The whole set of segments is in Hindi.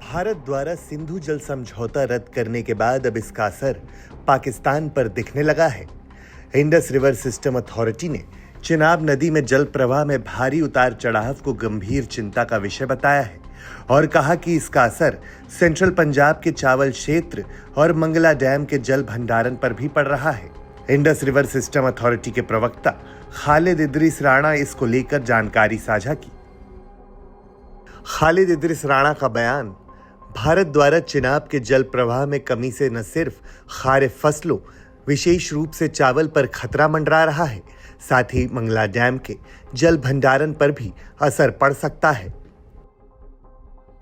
भारत द्वारा सिंधु जल समझौता रद्द करने के बाद अब इसका असर पाकिस्तान पर दिखने लगा है। इंडस रिवर सिस्टम अथॉरिटी ने चिनाब नदी में जल प्रवाह में भारी उतार चढ़ाव को गंभीर चिंता का विषय बताया है और कहा कि इसका असर सेंट्रल पंजाब के चावल क्षेत्र और मंगला डैम के जल भंडारण पर भी पड़ रहा है। इंडस रिवर सिस्टम अथॉरिटी के प्रवक्ता खालिद इदरीस राणा इसको लेकर जानकारी साझा की। खालिद इदरीस राणा का बयान, भारत द्वारा चिनाब के जल प्रवाह में कमी से न सिर्फ खारे फसलों विशेष रूप से चावल पर खतरा मंडरा रहा है, साथ ही मंगला डैम के जल भंडारण पर भी असर पड़ सकता है।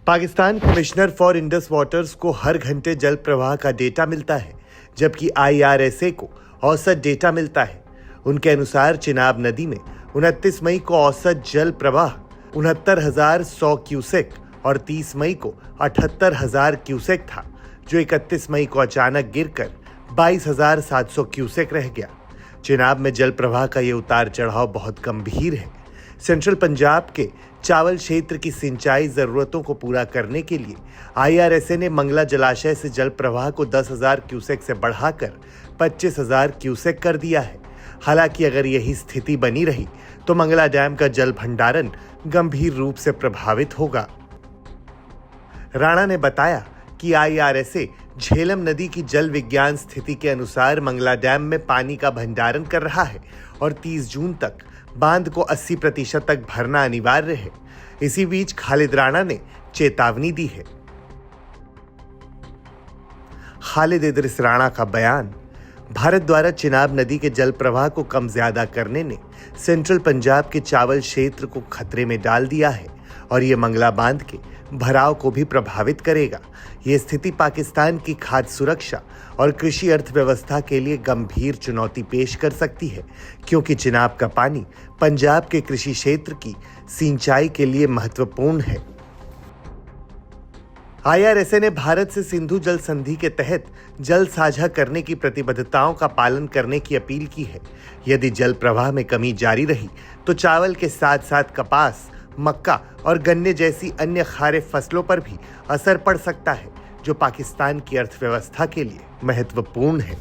Pakistan commissioner for Indus waters को हर घंटे जल प्रवाह का डेटा मिलता है, जबकि IRSA को औसत डेटा मिलता है। उनके अनुसार चिनाब नदी में 29 मई को औसत जल प्रवाह 69,100 क्यूसेक और 30 मई को 78,000 क्यूसेक था, जो 31 मई को अचानक गिरकर 22,700 क्यूसेक रह गया। चिनाब में जल प्रवाह का ये उतार चढ़ाव बहुत गंभीर है। सेंट्रल पंजाब के चावल क्षेत्र की सिंचाई जरूरतों को पूरा करने के लिए IRSA ने मंगला जलाशय से जल प्रवाह को 10,000 क्यूसेक से बढ़ाकर 25,000 क्यूसेक कर दिया है। हालांकि अगर यही स्थिति बनी रही तो मंगला डैम का जल भंडारण गंभीर रूप से प्रभावित होगा। राणा ने बताया कि IRSA झेलम नदी की जल विज्ञान स्थिति के अनुसार मंगला डैम में पानी का भंडारण कर रहा है और 30 जून तक बांध को 80% तक भरना अनिवार्य है। इसी बीच खालिद राणा ने चेतावनी दी है। खालिद इदरीस राणा का बयान, भारत द्वारा चिनाब नदी के जल प्रवाह को कम ज्यादा करने ने सेंट्रल पंजाब के चावल क्षेत्र को खतरे में डाल दिया है और ये मंगला बांध के भराव को भी प्रभावित करेगा। ये स्थिति पाकिस्तान की खाद्य सुरक्षा और कृषि अर्थव्यवस्था के लिए गंभीर चुनौती पेश कर सकती है, क्योंकि चिनाब का पानी पंजाब के कृषि क्षेत्र की सिंचाई के लिए महत्वपूर्ण है। IRSA ने भारत से सिंधु जल संधि के तहत जल साझा करने की प्रतिबद्धताओं का पालन करने की अपील की है। यदि जल प्रवाह में कमी जारी रही तो चावल के साथ साथ कपास, मक्का और गन्ने जैसी अन्य खारे फसलों पर भी असर पड़ सकता है, जो पाकिस्तान की अर्थव्यवस्था के लिए महत्वपूर्ण है।